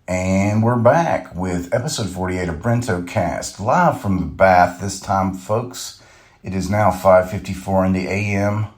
And we're back with episode 48 of Brento Cast, live from the bath this time, folks. It is now 5:54 in the a.m.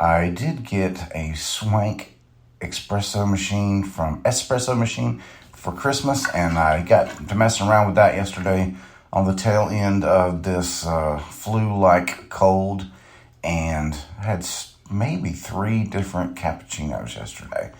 I did get a swank espresso machine for Christmas, and I got to messing around with that yesterday on the tail end of this flu-like cold, and had maybe 3 different cappuccinos yesterday.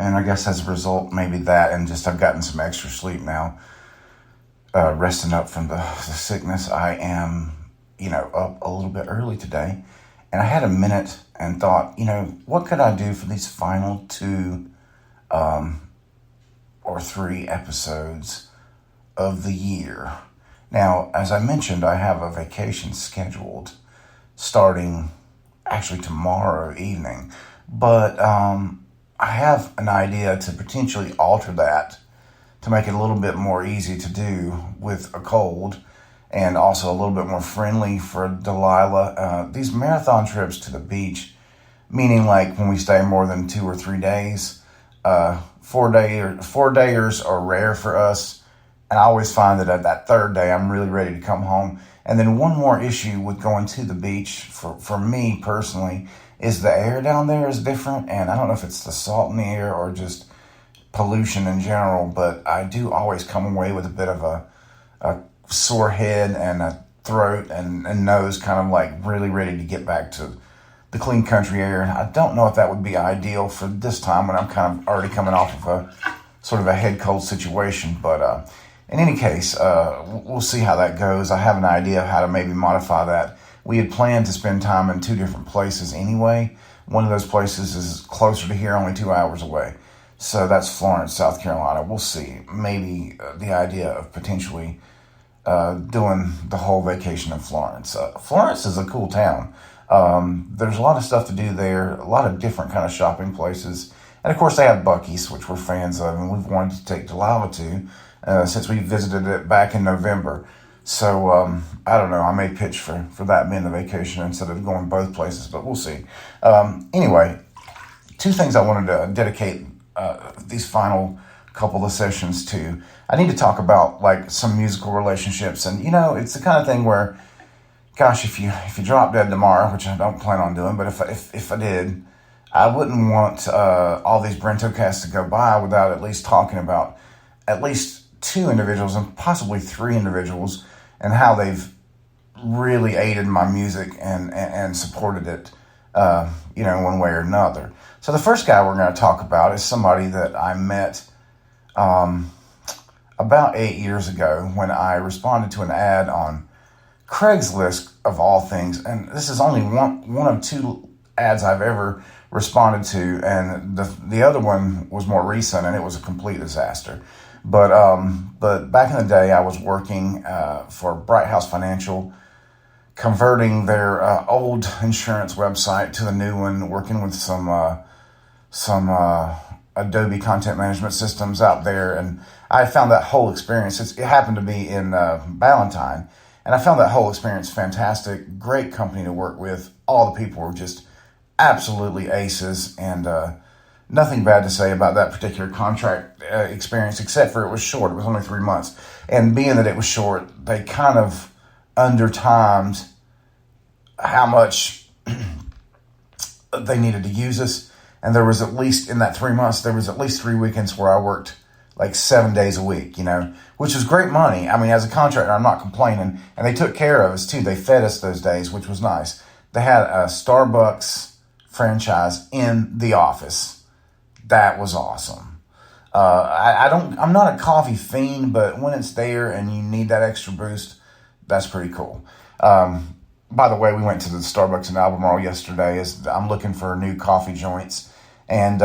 And I guess as a result, maybe that, and just I've gotten some extra sleep now, resting up from the sickness. I am, up a little bit early today. And I had a minute and thought, what could I do for these final 2 or 3 episodes of the year? Now, as I mentioned, I have a vacation scheduled starting actually tomorrow evening. But I have an idea to potentially alter that to make it a little bit more easy to do with a cold, and also a little bit more friendly for Delilah. These marathon trips to the beach, meaning like when we stay more than 2 or 3 days, 4-dayers are rare for us. And I always find that at that 3rd day, I'm really ready to come home. And then one more issue with going to the beach for me personally is the air down there is different. And I don't know if it's the salt in the air or just pollution in general, but I do always come away with a bit of a sore head and a throat and nose, kind of like really ready to get back to the clean country air. And I don't know if that would be ideal for this time when I'm kind of already coming off of a sort of a head cold situation. But in any case, we'll see how that goes. I have an idea of how to maybe modify that. We had planned to spend time in 2 different places anyway. One of those places is closer to here, only 2 hours away. So that's Florence, South Carolina. We'll see. Maybe the idea of potentially doing the whole vacation in Florence. Florence is a cool town. There's a lot of stuff to do there, a lot of different kind of shopping places. And of course they have Buc-ee's, which we're fans of, and we've wanted to take Delilah to since we visited it back in November. So, I don't know, I may pitch for that being the vacation instead of going both places, but we'll see. Anyway, 2 things I wanted to dedicate these final couple of sessions to. I need to talk about like some musical relationships, and it's the kind of thing where, gosh, if you drop dead tomorrow, which I don't plan on doing, but if I did, I wouldn't want all these Brento casts to go by without at least talking about at least 2 individuals and possibly 3 individuals and how they've really aided my music and supported it, one way or another. So the first guy we're going to talk about is somebody that I met about 8 years ago when I responded to an ad on Craigslist, of all things. And this is only one of 2 ads I've ever responded to, and the other one was more recent, and it was a complete disaster. But back in the day, I was working for Bright House Financial, converting their old insurance website to the new one, working with some Adobe content management systems out there, and I found that whole experience. It happened to be in Ballantyne, and I found that whole experience fantastic. Great company to work with. All the people were just absolutely aces, and nothing bad to say about that particular contract experience, except for it was short. It was only 3 months. And being that it was short, they kind of under-timed how much they needed to use us. And there was at least, in that 3 months, there was at least 3 weekends where I worked like 7 days a week, which was great money. I mean, as a contractor, I'm not complaining. And they took care of us, too. They fed us those days, which was nice. They had a Starbucks franchise in the office. That was awesome. I'm not a coffee fiend, but when it's there and you need that extra boost, that's pretty cool. By the way, we went to the Starbucks in Albemarle yesterday. I'm looking for new coffee joints, and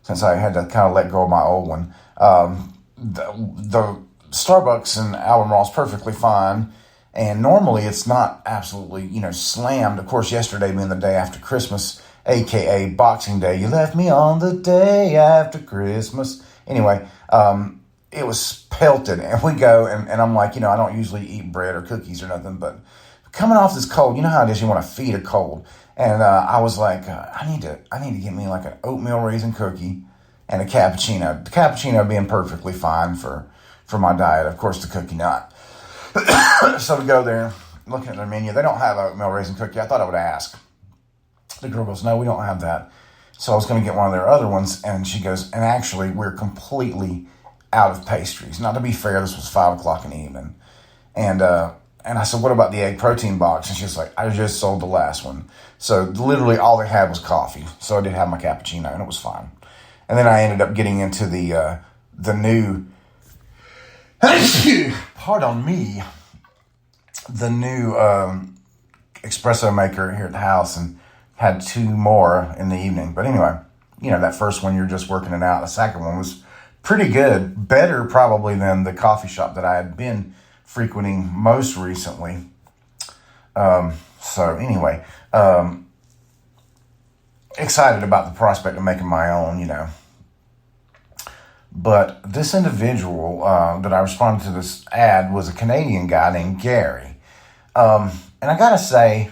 since I had to kind of let go of my old one, the Starbucks in Albemarle is perfectly fine, and normally it's not absolutely slammed. Of course, yesterday being the day after Christmas, a.k.a. Boxing Day. You left me on the day after Christmas. Anyway, it was pelted, and we go, and I'm like, I don't usually eat bread or cookies or nothing, but coming off this cold, you know how it is, you want to feed a cold. And I was like, I need to get me like an oatmeal raisin cookie and a cappuccino. The cappuccino being perfectly fine for my diet. Of course, the cookie not. So we go there, looking at their menu. They don't have oatmeal raisin cookie. I thought I would ask. The girl goes, no, we don't have that. So I was going to get one of their other ones, and she goes, and actually, we're completely out of pastries. Now, to be fair, this was 5 o'clock in the evening. And I said, what about the egg protein box? And she's like, I just sold the last one. So literally all they had was coffee. So I did have my cappuccino, and it was fine. And then I ended up getting into the new, pardon me, the new espresso maker here at the house, and had 2 more in the evening. But anyway, that first one, you're just working it out. The second one was pretty good. Better probably than the coffee shop that I had been frequenting most recently. So anyway, excited about the prospect of making my own, But this individual that I responded to this ad was a Canadian guy named Gary. And I gotta say,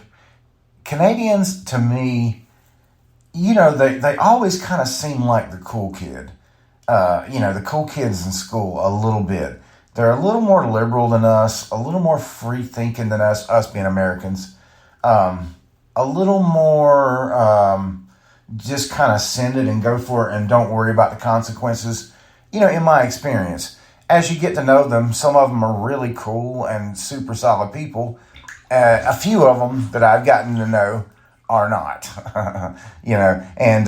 Canadians, to me, they always kind of seem like the cool kid. The cool kids in school a little bit. They're a little more liberal than us, a little more free-thinking than us being Americans. A little more just kind of send it and go for it and don't worry about the consequences. In my experience, as you get to know them, some of them are really cool and super solid people. A few of them that I've gotten to know are not, and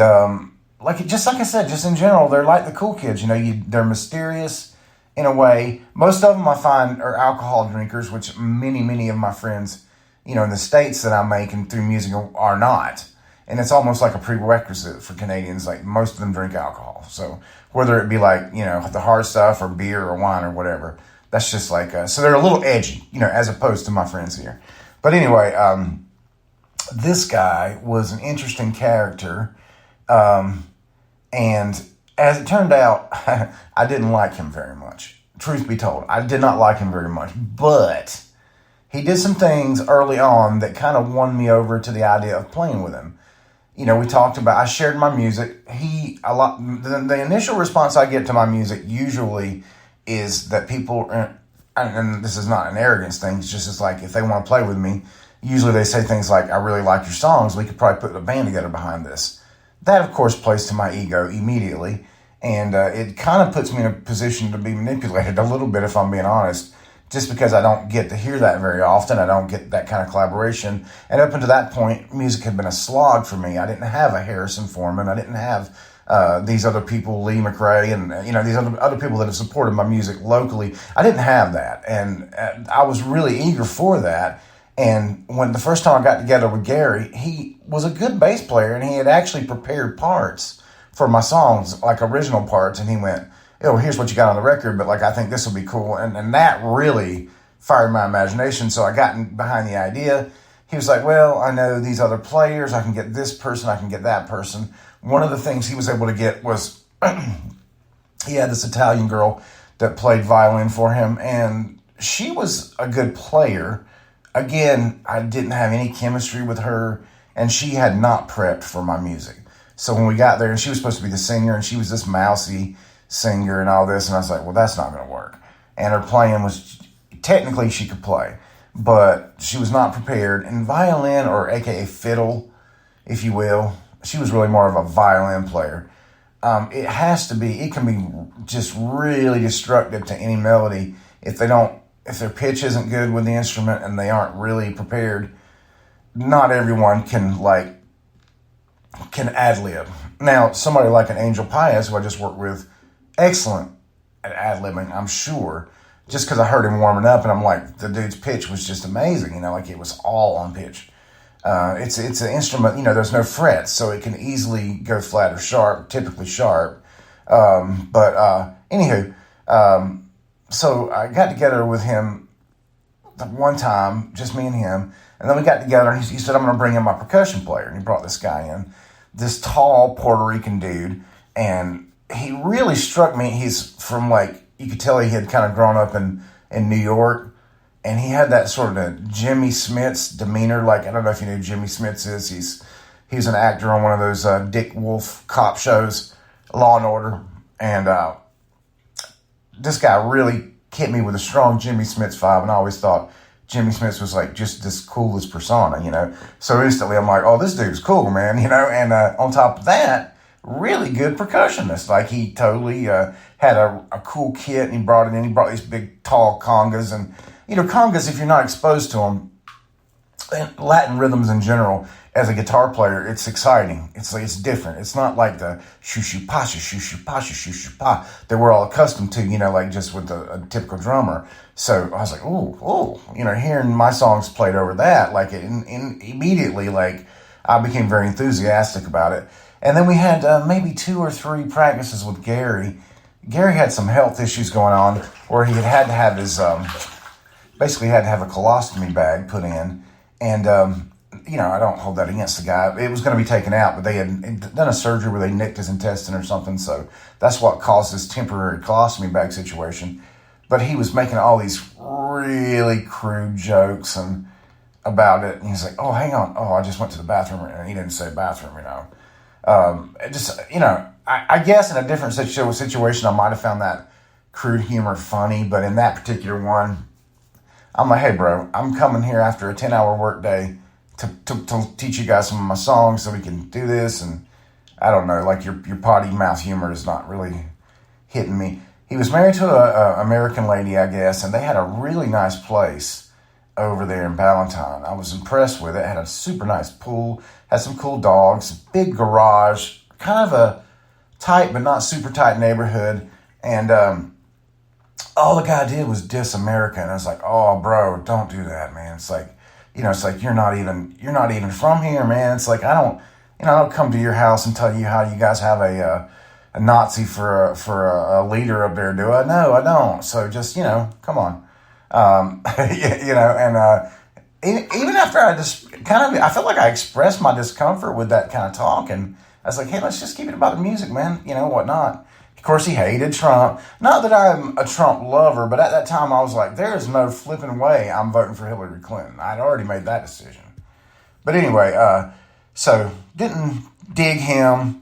like I said, just in general, they're like the cool kids. They're mysterious in a way. Most of them I find are alcohol drinkers, which many of my friends, in the States that I'm making through music are not. And it's almost like a prerequisite for Canadians. Like most of them drink alcohol. So whether it be like, the hard stuff or beer or wine or whatever, that's just like, so they're a little edgy, as opposed to my friends here. But anyway, this guy was an interesting character. And as it turned out, I didn't like him very much. Truth be told, I did not like him very much. But he did some things early on that kind of won me over to the idea of playing with him. We talked about, I shared my music. The initial response I get to my music usually is that people, and this is not an arrogance thing, it's like if they want to play with me, usually they say things like, I really like your songs, we could probably put a band together behind this. That, of course, plays to my ego immediately, and it kind of puts me in a position to be manipulated a little bit, if I'm being honest, just because I don't get to hear that very often. I don't get that kind of collaboration. And up until that point, music had been a slog for me. I didn't have a Harrison Foreman. I didn't have these other people, Lee McRae, and these other people that have supported my music locally. I didn't have that, and I was really eager for that. And when the first time I got together with Gary, he was a good bass player, and he had actually prepared parts for my songs, like original parts, and he went, oh, here's what you got on the record, but I think this will be cool. And that really fired my imagination. So I got behind the idea. He was like, well, I know these other players. I can get this person. I can get that person. One of the things he was able to get was he had this Italian girl that played violin for him, and she was a good player. Again, I didn't have any chemistry with her, and she had not prepped for my music. So when we got there, and she was supposed to be the singer, and she was this mousy singer and all this, and I was like, well, that's not going to work. And her playing was, technically she could play, but she was not prepared. And violin, or aka fiddle, if you will, she was really more of a violin player. It can be just really destructive to any melody if their pitch isn't good with the instrument and they aren't really prepared. Not everyone can ad-lib. Now, somebody like an Angel Pius, who I just worked with, excellent at ad-libbing, I'm sure, just because I heard him warming up, and I'm like, the dude's pitch was just amazing, it was all on pitch. It's an instrument, there's no frets, so it can easily go flat or sharp, typically sharp. Anywho, so I got together with him one time, just me and him, and then we got together, and he said, I'm going to bring in my percussion player, and he brought this guy in, this tall Puerto Rican dude, and he really struck me. He's from you could tell he had kind of grown up in New York, and he had that sort of Jimmy Smits demeanor. I don't know if you know who Jimmy Smits is. He's an actor on one of those Dick Wolf cop shows. Law and Order, and this guy really hit me with a strong Jimmy Smits vibe, and I always thought Jimmy Smits was like just this coolest persona, you know. So instantly I'm like, oh, this dude's cool, man, you know. And on top of that, really good percussionist. Like he totally had a cool kit, and he brought it in. He brought these big tall congas, and you know, congas, if you're not exposed to them, and Latin rhythms in general, as a guitar player, it's exciting. It's like, it's different. It's not like the shoo-shoo pasha, shoo-shoo pasha, shoo-shoo pa that we're all accustomed to, you know, like just with a typical drummer. So I was like, ooh, you know, hearing my songs played over that, like immediately, like I became very enthusiastic about it. And then we had maybe 2 or 3 practices with Gary. Gary had some health issues going on where he had to have his, basically had to have a colostomy bag put in. And, you know, I don't hold that against the guy. It was going to be taken out, but they had done a surgery where they nicked his intestine or something. So that's what caused this temporary colostomy bag situation. But he was making all these really crude jokes and about it. And he's like, oh, hang on. Oh, I just went to the bathroom. And he didn't say bathroom, you know. Just, you know, I guess in a different situation, I might have found that crude humor funny. But in that particular one, I'm like, hey, bro, I'm coming here after a 10-hour work day to teach you guys some of my songs so we can do this. And I don't know, like your potty mouth humor is not really hitting me. He was married to a American lady, I guess, and they had a really nice place over there in Ballantyne. I was impressed with it. It had a super nice pool, had some cool dogs, big garage, kind of a tight but not super tight neighborhood. And all the guy did was diss America. And I was like, oh, bro, don't do that, man. It's like, you know, it's like you're not even from here, man. It's like I don't come to your house and tell you how you guys have a Nazi for a leader up there, do I? No, I don't. So just, you know, come on. You know, and even after I just I felt like I expressed my discomfort with that kind of talk, and I was like, hey, let's just keep it about the music, man, you know, whatnot. Of course, he hated Trump. Not that I'm a Trump lover, but at that time I was like, there is no flipping way I'm voting for Hillary Clinton. I'd already made that decision. But anyway, so didn't dig him.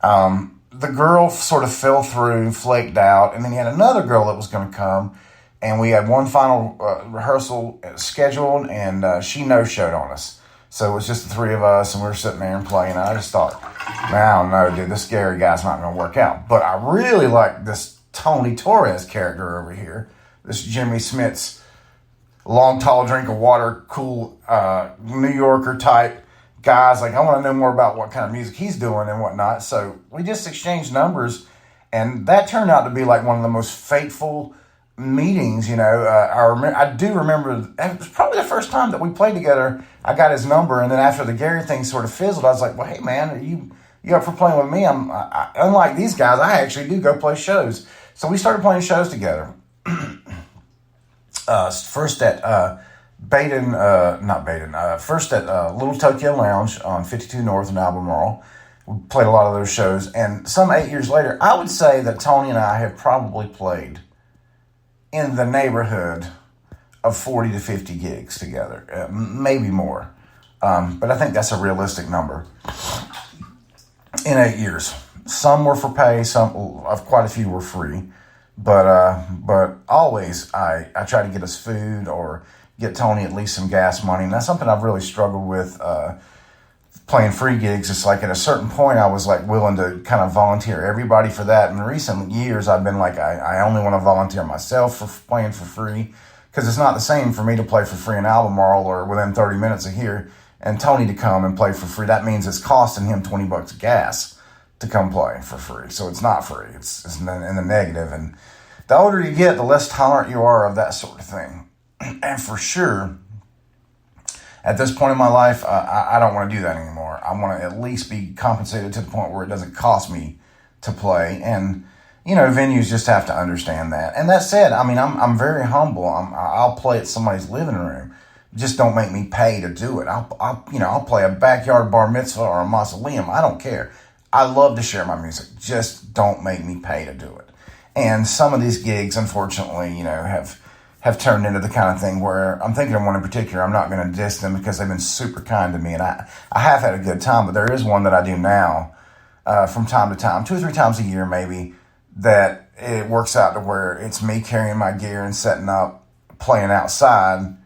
The girl sort of fell through, flaked out, and then he had another girl that was going to come, and we had one final rehearsal scheduled, and she no-showed on us. So it was just the 3 of us, and we were sitting there and playing. And I just thought, man, I don't know, dude, this Gary guy's not going to work out. But I really like this Tony Torres character over here, this Jimmy Smits, long, tall drink of water, cool New Yorker type guys. Like, I want to know more about what kind of music he's doing and whatnot. So we just exchanged numbers, and that turned out to be like one of the most fateful meetings, you know. I do remember, it was probably the first time that we played together. I got his number, and then after the Gary thing sort of fizzled, I was like, well, hey, man, are you up for playing with me? Unlike these guys, I actually do go play shows. So we started playing shows together. First at first at Little Tokyo Lounge on 52 North in Albemarle. We played a lot of those shows, and some 8 years later, I would say that Tony and I have probably played in the neighborhood of 40 to 50 gigs together, maybe more. But I think that's a realistic number in 8 years. Some were for pay, quite a few were free. But always I try to get us food or get Tony at least some gas money. And that's something I've really struggled with playing free gigs. It's like at a certain point I was like willing to kind of volunteer everybody for that. In recent years I've been like, I only want to volunteer myself for playing for free, because it's not the same for me to play for free in Albemarle or within 30 minutes of here, and Tony to come and play for free. That means it's costing him $20 gas to come play for free. So it's not free. It's in the negative. And the older you get, the less tolerant you are of that sort of thing. And for sure, at this point in my life, I don't want to do that anymore. I want to at least be compensated to the point where it doesn't cost me to play. And, you know, venues just have to understand that. And that said, I mean, I'm very humble. I'll play at somebody's living room. Just don't make me pay to do it. I'll play a backyard bar mitzvah or a mausoleum. I don't care. I love to share my music. Just don't make me pay to do it. And some of these gigs, unfortunately, you know, have turned into the kind of thing where I'm thinking of one in particular. I'm not going to diss them because they've been super kind to me, and I have had a good time. But there is one that I do now from time to time, 2 or 3 times a year maybe, that it works out to where it's me carrying my gear and setting up, playing outside,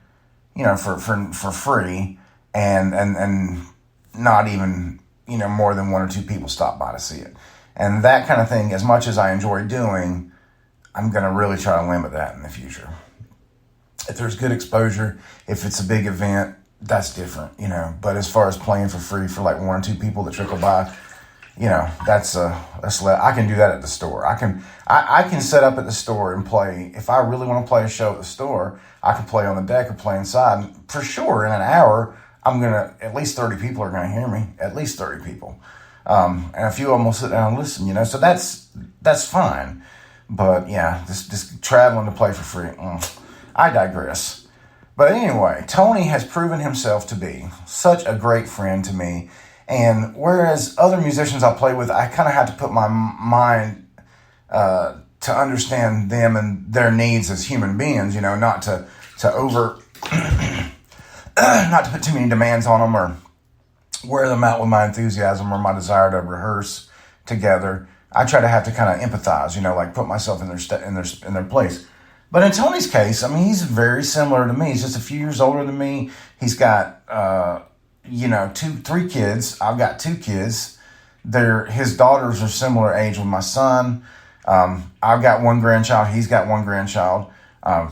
for free, and not even, more than 1 or 2 people stop by to see it. And that kind of thing, as much as I enjoy doing, I'm going to really try to limit that in the future. If there's good exposure, if it's a big event, that's different, But as far as playing for free for like 1 or 2 people that trickle by, that's I can do that at the store. I can set up at the store and play. If I really want to play a show at the store, I can play on the deck or play inside. And for sure, in an hour, at least 30 people are gonna hear me. At least 30 people, and a few of them will sit down and listen. So that's fine. But yeah, just traveling to play for free. I digress. But anyway, Tony has proven himself to be such a great friend to me. And whereas other musicians I play with, I kind of have to put my mind to understand them and their needs as human beings, not to not to put too many demands on them or wear them out with my enthusiasm or my desire to rehearse together. I try to have to kind of empathize, like put myself in their place. But in Tony's case, he's very similar to me. He's just a few years older than me. He's got 3 kids. I've got 2 kids. His daughters are similar age with my son. I've got 1 grandchild. He's got 1 grandchild. I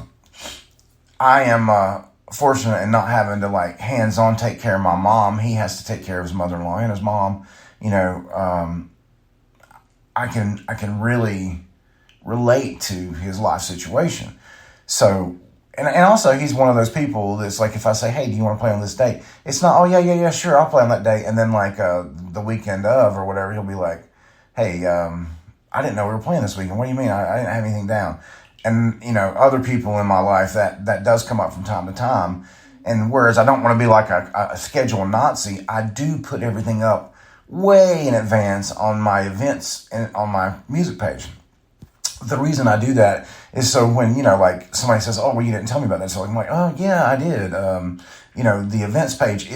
am fortunate in not having to hands-on take care of my mom. He has to take care of his mother-in-law and his mom. I can really relate to his life situation. So, and also he's one of those people that's like, if I say, hey, do you want to play on this date? It's not, oh yeah, sure, I'll play on that date. And then the weekend of or whatever, he'll be like, hey, I didn't know we were playing this weekend. What do you mean? I didn't have anything down. And, other people in my life that does come up from time to time. And whereas I don't want to be like a schedule Nazi, I do put everything up way in advance on my events and on my music page. The reason I do that is so when, somebody says, oh, well, you didn't tell me about that. So I'm like, oh, yeah, I did. The events page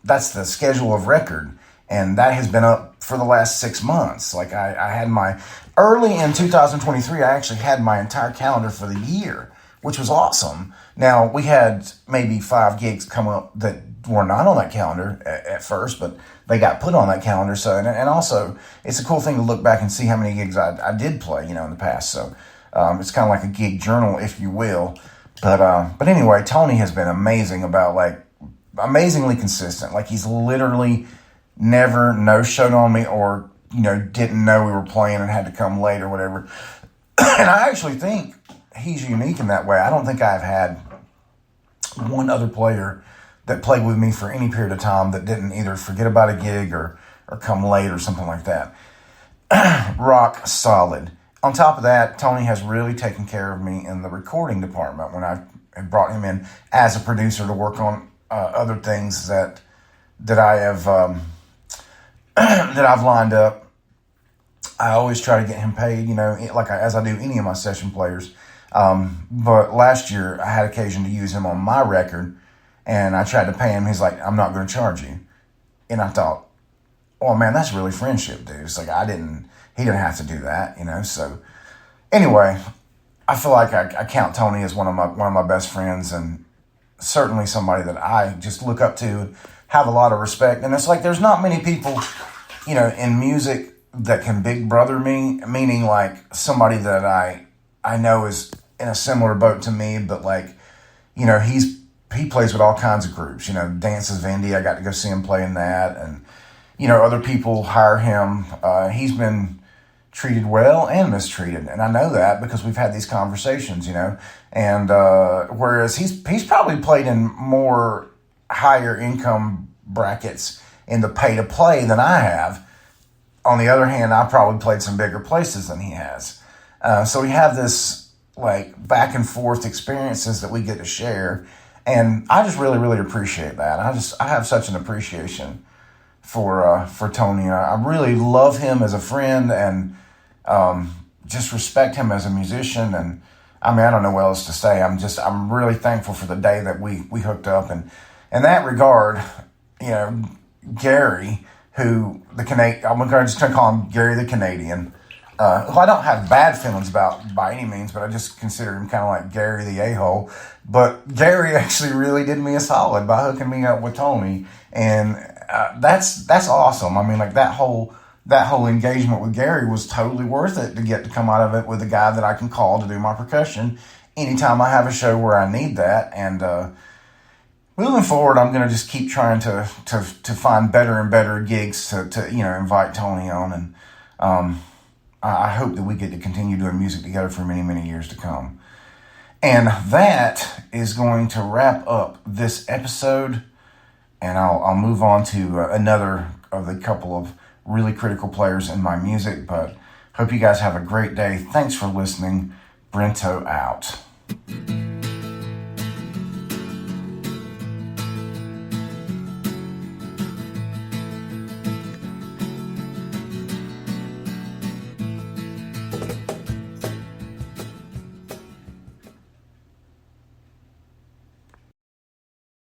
that's the schedule of record. And that has been up for the last 6 months. I had early in 2023, I actually had my entire calendar for the year, which was awesome. Now, we had maybe 5 gigs come up that were not on that calendar at first, but they got put on that calendar. So, and also, it's a cool thing to look back and see how many gigs I did play, in the past. So, it's kind of like a gig journal, if you will. But anyway, Tony has been amazing amazingly consistent. He's literally never no-showed on me or, didn't know we were playing and had to come late or whatever. And I actually think he's unique in that way. I don't think I've had one other player that played with me for any period of time that didn't either forget about a gig or come late or something like that. Rock solid. On top of that, Tony has really taken care of me in the recording department when I brought him in as a producer to work on other things that I have that I've lined up. I always try to get him paid, as I do any of my session players. But last year I had occasion to use him on my record, and I tried to pay him. He's like, I'm not going to charge you. And I thought, oh man, that's really friendship, dude. It's like he didn't have to do that, So anyway, I feel like I count Tony as one of my best friends, and certainly somebody that I just look up to, have a lot of respect. And it's like there's not many people, in music that can big brother me, meaning somebody that I know is in a similar boat to me, but he plays with all kinds of groups, Dances Vindy. I got to go see him play in that, and other people hire him. He's been treated well and mistreated, and I know that because we've had these conversations, and whereas he's probably played in more higher income brackets in the pay to play than I have. On the other hand, I probably played some bigger places than he has. So we have this back and forth experiences that we get to share. And I just really, really appreciate that. I have such an appreciation for Tony. I really love him as a friend and just respect him as a musician. And I don't know what else to say. I'm really thankful for the day that we hooked up. And in that regard, Gary, who I'm just going to call him Gary the Canadian, who I don't have bad feelings about by any means, but I just consider him kind of like Gary the a-hole. But Gary actually really did me a solid by hooking me up with Tony, and that's awesome. I mean, like that whole engagement with Gary was totally worth it to get to come out of it with a guy that I can call to do my percussion anytime I have a show where I need that. And moving forward, I'm going to just keep trying to find better and better gigs to invite Tony on, and I hope that we get to continue doing music together for many, many years to come. And that is going to wrap up this episode, and I'll move on to another of the couple of really critical players in my music. But hope you guys have a great day. Thanks for listening. Brento out.